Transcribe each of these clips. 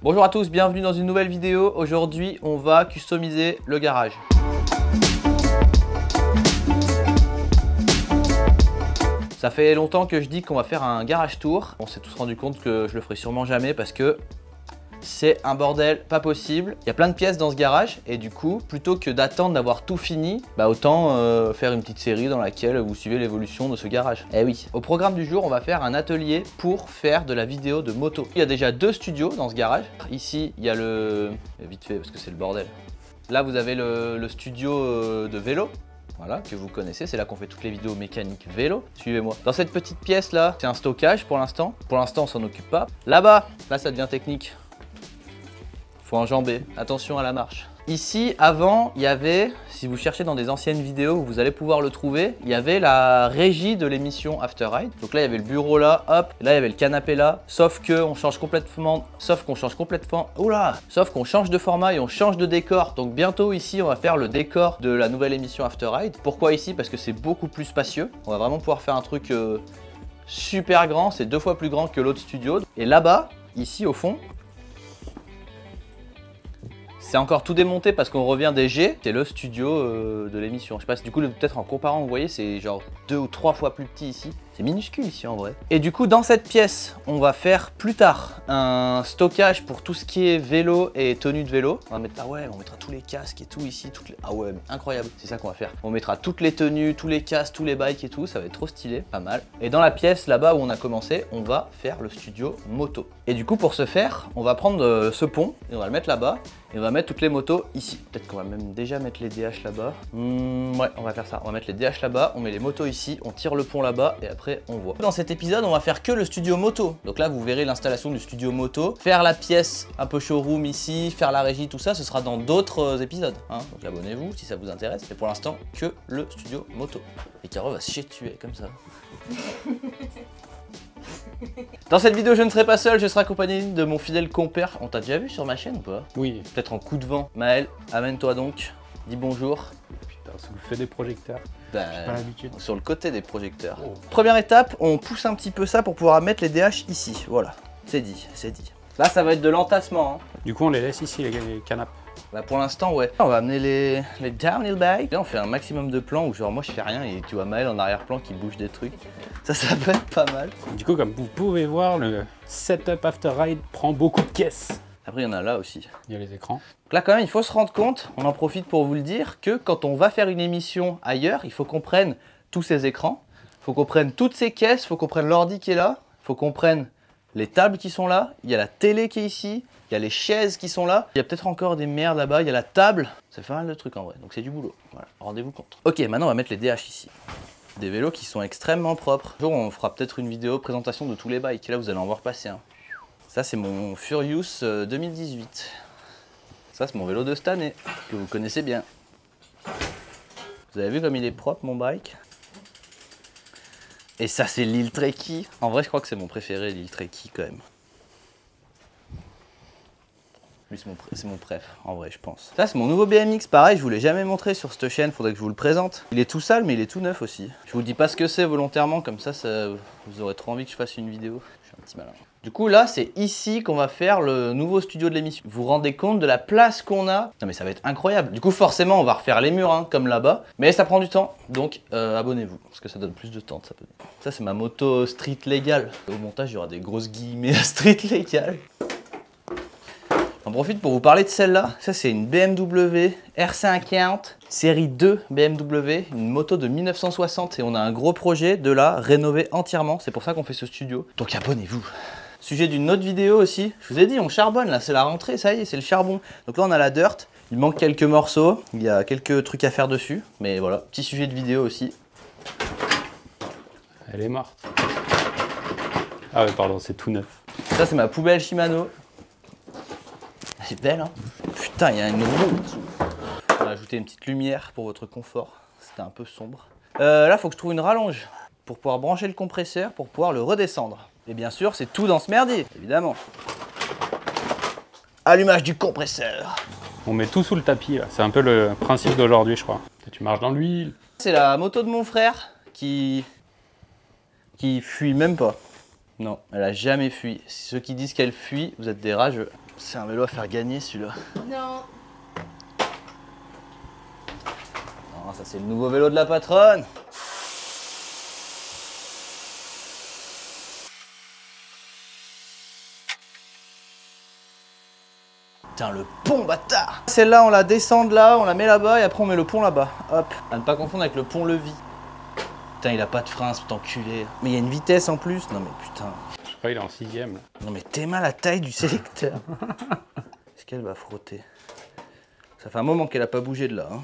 Bonjour à tous, bienvenue dans une nouvelle vidéo. Aujourd'hui, on va customiser le garage. Ça fait longtemps que je dis qu'on va faire un garage tour. On s'est tous rendu compte que je le ferai sûrement jamais parce que c'est un bordel pas possible. Il y a plein de pièces dans ce garage et du coup, plutôt que d'attendre d'avoir tout fini, autant faire une petite série dans laquelle vous suivez l'évolution de ce garage. Eh oui. Au programme du jour, on va faire un atelier pour faire de la vidéo de moto. Il y a déjà deux studios dans ce garage. Ici, il y a le... Vite fait parce que c'est le bordel. Là, vous avez le studio de vélo. Voilà, que vous connaissez, c'est là qu'on fait toutes les vidéos mécaniques vélo. Suivez-moi. Dans cette petite pièce là, c'est un stockage pour l'instant. Pour l'instant, on s'en occupe pas. Là-bas, là ça devient technique. Faut enjamber, attention à la marche. Ici, avant, il y avait, si vous cherchez dans des anciennes vidéos, vous allez pouvoir le trouver, il y avait la régie de l'émission After Ride. Donc là, il y avait le bureau là, hop, là, il y avait le canapé là, sauf qu'on change complètement, sauf qu'on change de format et on change de décor. Donc bientôt, ici, on va faire le décor de la nouvelle émission After Ride. Pourquoi ici? Parce que c'est beaucoup plus spacieux. On va vraiment pouvoir faire un truc super grand, c'est 2 fois plus grand que l'autre studio. Et là-bas, ici, au fond, c'est encore tout démonté parce qu'on revient des G. C'est le studio de l'émission. Je sais pas si du coup, peut-être en comparant, vous voyez, c'est genre 2 ou 3 fois plus petit ici. C'est minuscule ici en vrai. Et du coup, dans cette pièce, on va faire plus tard un stockage pour tout ce qui est vélo et tenue de vélo. On va mettre, ah ouais, on mettra tous les casques et tout ici. Ah ouais, incroyable. C'est ça qu'on va faire. On mettra toutes les tenues, tous les casques, tous les bikes et tout. Ça va être trop stylé, pas mal. Et dans la pièce là-bas où on a commencé, on va faire le studio moto. Et du coup, pour ce faire, on va prendre ce pont et on va le mettre là-bas. Et on va mettre toutes les motos ici. Peut-être qu'on va même déjà mettre les DH là-bas. Ouais, on va faire ça. On va mettre les DH là-bas, on met les motos ici, on tire le pont là-bas et après on voit. Dans cet épisode, on va faire que le studio moto. Donc là, vous verrez l'installation du studio moto. Faire la pièce un peu showroom ici, faire la régie, tout ça, ce sera dans d'autres épisodes. Hein. Donc abonnez-vous si ça vous intéresse. Mais pour l'instant, que le studio moto. Et Caro va se chier dessus comme ça. Dans cette vidéo, je ne serai pas seul, je serai accompagné de mon fidèle compère. On t'a déjà vu sur ma chaîne ou pas? Oui. Peut-être en coup de vent. Maël, amène-toi donc. Dis bonjour. Putain, ça vous fait des projecteurs. J'ai pas l'habitude. Sur le côté des projecteurs. Oh. Première étape, on pousse un petit peu ça pour pouvoir mettre les DH ici. Voilà, c'est dit, c'est dit. Là, ça va être de l'entassement. Hein. Du coup, on les laisse ici, les canapes. Bah pour l'instant, ouais. On va amener les downhill bikes. Là, on fait un maximum de plans où genre moi je fais rien et tu vois Maël en arrière-plan qui bouge des trucs. Ça peut être pas mal. Du coup, comme vous pouvez voir, le setup After Ride prend beaucoup de caisses. Après, il y en a là aussi. Il y a les écrans. Donc là, quand même, il faut se rendre compte, on en profite pour vous le dire, que quand on va faire une émission ailleurs, il faut qu'on prenne tous ces écrans, il faut qu'on prenne toutes ces caisses, il faut qu'on prenne l'ordi qui est là, il faut qu'on prenne les tables qui sont là, il y a la télé qui est ici, il y a les chaises qui sont là, il y a peut-être encore des merdes là-bas, il y a la table, ça fait pas mal de trucs en vrai, donc c'est du boulot, voilà, rendez-vous compte. Ok, maintenant on va mettre les DH ici. Des vélos qui sont extrêmement propres. Un jour on fera peut-être une vidéo présentation de tous les bikes, et là vous allez en voir passer un. Ça c'est mon Furious 2018. Ça c'est mon vélo de cette année, que vous connaissez bien. Vous avez vu comme il est propre mon bike? Et ça c'est l'Il Trekkie. En vrai je crois que c'est mon préféré l'Il Trekkie quand même. Lui c'est mon préf, en vrai je pense. Ça c'est mon nouveau BMX, pareil je vous l'ai jamais montré sur cette chaîne, faudrait que je vous le présente. Il est tout sale mais il est tout neuf aussi. Je vous dis pas ce que c'est volontairement, comme ça vous aurez trop envie que je fasse une vidéo. Je suis un petit malin. Du coup là c'est ici qu'on va faire le nouveau studio de l'émission. Vous vous rendez compte de la place qu'on a? Non mais ça va être incroyable. Du coup forcément on va refaire les murs hein, comme là-bas. Mais ça prend du temps, donc abonnez-vous. Parce que ça donne plus de temps. Ça c'est ma moto street légale. Au montage il y aura des grosses guillemets à street légale. J'en profite pour vous parler de celle-là. Ça, c'est une BMW R50 série 2 BMW, une moto de 1960. Et on a un gros projet de la rénover entièrement. C'est pour ça qu'on fait ce studio. Donc abonnez-vous. Sujet d'une autre vidéo aussi. Je vous ai dit, on charbonne là, c'est la rentrée, ça y est, c'est le charbon. Donc là, on a la dirt. Il manque quelques morceaux. Il y a quelques trucs à faire dessus. Mais voilà, petit sujet de vidéo aussi. Elle est morte. Ah ouais, pardon, c'est tout neuf. Ça, c'est ma poubelle Shimano. C'est belle, hein. Putain, il y a une roue en dessous. On va ajouter une petite lumière pour votre confort. C'était un peu sombre. Là, il faut que je trouve une rallonge pour pouvoir brancher le compresseur, pour pouvoir le redescendre. Et bien sûr, c'est tout dans ce merdier, évidemment. Allumage du compresseur. On met tout sous le tapis, là. C'est un peu le principe d'aujourd'hui, je crois. Tu marches dans l'huile. C'est la moto de mon frère qui fuit même pas. Non, elle a jamais fui. Ceux qui disent qu'elle fuit, vous êtes des rageux. C'est un vélo à faire gagner celui-là. Non. Non, ça c'est le nouveau vélo de la patronne. Putain, le pont, bâtard! Celle-là, on la descend de là, on la met là-bas et après on met le pont là-bas. Hop. À ne pas confondre avec le pont-levis. Putain, il a pas de frein, cet enculé. Mais il y a une vitesse en plus. Non mais putain. Je crois qu'il est en 6ème. Non mais t'es mal la taille du sélecteur. Est-ce qu'elle va frotter? Ça fait un moment qu'elle a pas bougé de là. Hein.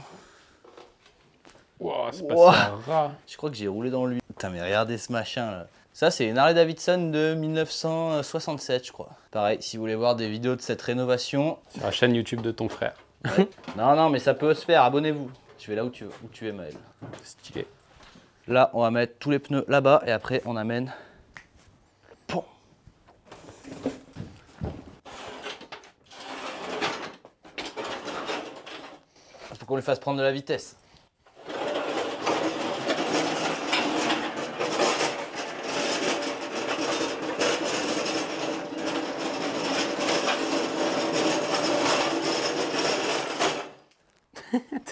Wow, c'est Wow. passé un rat. Je crois que j'ai roulé dans lui. Putain mais regardez ce machin là. Ça c'est une Harley Davidson de 1967 je crois. Pareil, si vous voulez voir des vidéos de cette rénovation. Sur la chaîne YouTube de ton frère. Ouais. Non mais ça peut se faire, abonnez-vous. Je vais là où tu es Maël. Stylé. Là on va mettre tous les pneus là-bas et après on amène le pont. Faut qu'on lui fasse prendre de la vitesse.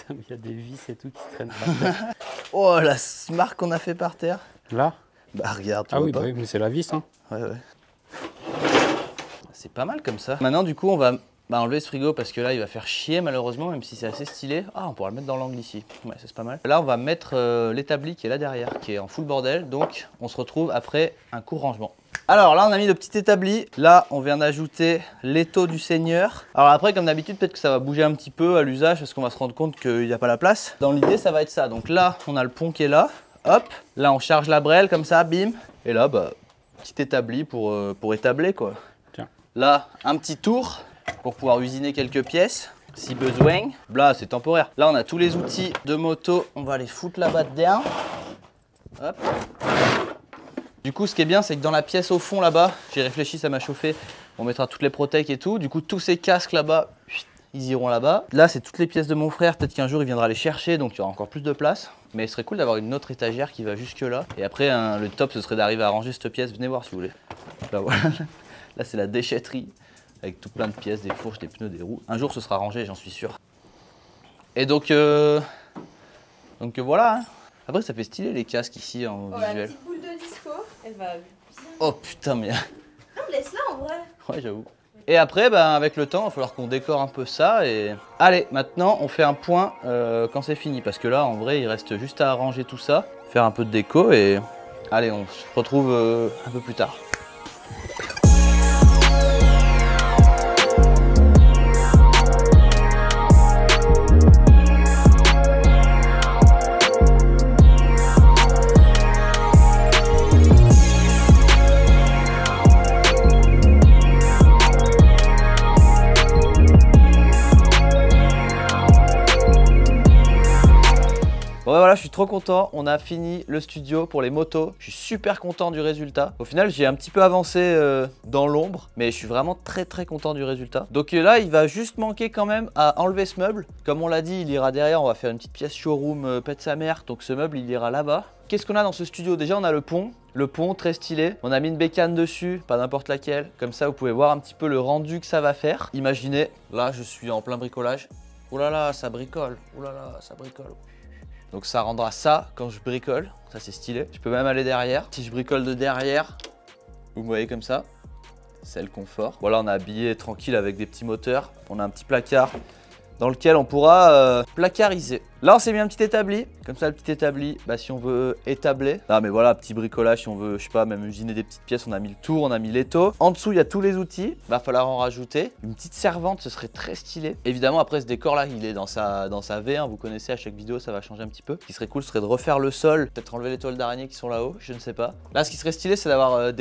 Il y a des vis et tout qui se traînent par terre. Oh la marque qu'on a fait par terre. Là? Bah regarde, tu Ah vois oui, pas. bah oui, mais c'est la vis, hein. Ouais. C'est pas mal comme ça. Maintenant du coup on va enlever ce frigo parce que là il va faire chier malheureusement, même si c'est assez stylé. Ah, on pourra le mettre dans l'angle ici. Ouais, ça c'est pas mal. Là on va mettre l'établi qui est là derrière, qui est en full bordel. Donc on se retrouve après un court rangement. Alors là on a mis le petit établi. Là on vient d'ajouter l'étau du seigneur. Alors après comme d'habitude peut-être que ça va bouger un petit peu à l'usage parce qu'on va se rendre compte qu'il n'y a pas la place. Dans l'idée ça va être ça. Donc là on a le pont qui est là. Hop. Là on charge la brêle comme ça, bim. Et là bah petit établi pour établir quoi. Tiens. Là un petit tour pour pouvoir usiner quelques pièces si besoin. Là c'est temporaire. Là on a tous les outils de moto. On va les foutre là-bas dedans. Hop. Du coup, ce qui est bien, c'est que dans la pièce au fond là-bas, j'ai réfléchi, ça m'a chauffé, on mettra toutes les protèques et tout. Du coup, tous ces casques là-bas, ils iront là-bas. Là, c'est toutes les pièces de mon frère. Peut-être qu'un jour, il viendra les chercher, donc il y aura encore plus de place. Mais ce serait cool d'avoir une autre étagère qui va jusque là. Et après, le top, ce serait d'arriver à ranger cette pièce. Venez voir si vous voulez. Là, voilà. Là, c'est la déchetterie avec tout plein de pièces, des fourches, des pneus, des roues. Un jour, ce sera rangé, j'en suis sûr. Et donc voilà. Hein. Après, ça fait stylé les casques ici en Oh, visuel. la petite boule de disco, elle va bien. Oh putain, mais. Non, laisse-la en vrai. Ouais, j'avoue. Et après, ben, avec le temps, il va falloir qu'on décore un peu ça. Et allez, maintenant, on fait un point quand c'est fini. Parce que là, en vrai, il reste juste à arranger tout ça, faire un peu de déco. Et allez, on se retrouve un peu plus tard. Bon ben voilà, je suis trop content, on a fini le studio pour les motos, je suis super content du résultat. Au final, j'ai un petit peu avancé dans l'ombre, mais je suis vraiment très content du résultat. Donc là, il va juste manquer quand même à enlever ce meuble. Comme on l'a dit, il ira derrière, on va faire une petite pièce showroom pète sa mère, donc ce meuble, il ira là-bas. Qu'est-ce qu'on a dans ce studio? Déjà, on a le pont très stylé. On a mis une bécane dessus, pas n'importe laquelle. Comme ça, vous pouvez voir un petit peu le rendu que ça va faire. Imaginez, là, je suis en plein bricolage. Oh là là, ça bricole, oh là là, ça bricole. Donc ça rendra ça quand je bricole, ça c'est stylé. Je peux même aller derrière. Si je bricole de derrière, vous me voyez comme ça, c'est le confort. Voilà, on a habillé tranquille avec des petits moteurs. On a un petit placard dans lequel on pourra placariser. Là, on s'est mis un petit établi. Comme ça, le petit établi, bah, si on veut établer. Non, mais voilà, petit bricolage, si on veut, je sais pas, même usiner des petites pièces, on a mis le tour, on a mis l'étau. En dessous, il y a tous les outils. Va falloir en rajouter. Une petite servante, ce serait très stylé. Évidemment, après, ce décor-là, il est dans sa V, hein, vous connaissez, à chaque vidéo, ça va changer un petit peu. Ce qui serait cool, ce serait de refaire le sol, peut-être enlever les toiles d'araignée qui sont là-haut, je ne sais pas. Là, ce qui serait stylé, c'est d'avoir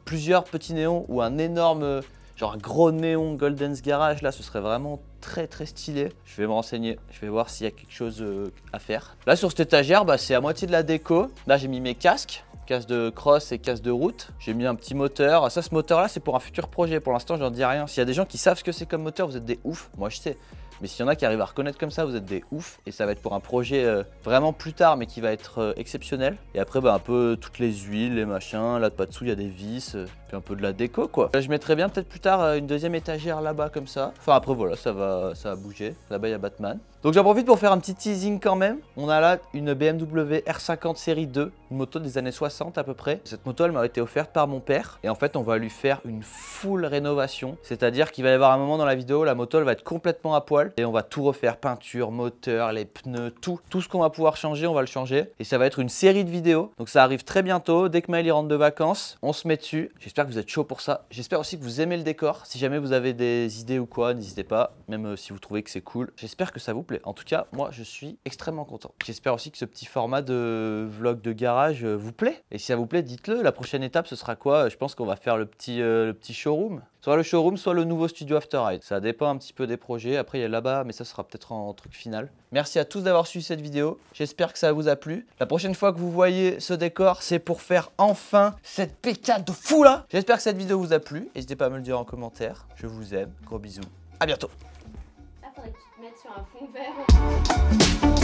plusieurs petits néons ou un énorme... genre un gros néon Golden's Garage, là ce serait vraiment très stylé. Je vais me renseigner, je vais voir s'il y a quelque chose à faire. Là sur cette étagère, bah, c'est à moitié de la déco. Là j'ai mis mes casques de cross et casques de route. J'ai mis un petit moteur. Ça, ce moteur là c'est pour un futur projet. Pour l'instant j'en dis rien. S'il y a des gens qui savent ce que c'est comme moteur, vous êtes des oufs. Moi je sais. Mais s'il y en a qui arrivent à reconnaître comme ça, vous êtes des oufs. Et ça va être pour un projet vraiment plus tard, mais qui va être exceptionnel. Et après, bah, un peu toutes les huiles, les machins. Là, de pas dessous, il y a des vis. Puis un peu de la déco quoi. Je mettrais bien peut-être plus tard une deuxième étagère là-bas comme ça. Enfin après voilà, ça va bouger. Là-bas il y a Batman. Donc j'en profite pour faire un petit teasing quand même. On a là une BMW R50 série 2, une moto des années 60 à peu près. Cette moto elle m'a été offerte par mon père. Et en fait on va lui faire une full rénovation. C'est-à-dire qu'il va y avoir un moment dans la vidéo, la moto elle va être complètement à poil. Et on va tout refaire, peinture, moteur, les pneus, tout ce qu'on va pouvoir changer, on va le changer. Et ça va être une série de vidéos. Donc ça arrive très bientôt. Dès que Maël y rentre de vacances, on se met dessus. J'espère que vous êtes chaud pour ça. J'espère aussi que vous aimez le décor. Si jamais vous avez des idées ou quoi, n'hésitez pas. Même si vous trouvez que c'est cool. J'espère que ça vous plaît. En tout cas, moi, je suis extrêmement content. J'espère aussi que ce petit format de vlog de garage vous plaît. Et si ça vous plaît, dites-le. La prochaine étape, ce sera quoi? Je pense qu'on va faire le petit showroom. Soit le showroom, soit le nouveau studio After Ride. Ça dépend un petit peu des projets. Après, il y a là-bas, mais ça sera peut-être en truc final. Merci à tous d'avoir suivi cette vidéo. J'espère que ça vous a plu. La prochaine fois que vous voyez ce décor, c'est pour faire enfin cette pécade de fou là. J'espère que cette vidéo vous a plu. N'hésitez pas à me le dire en commentaire. Je vous aime. Gros bisous. À bientôt. Ah, faudrait que tu te mettes sur un fond vert.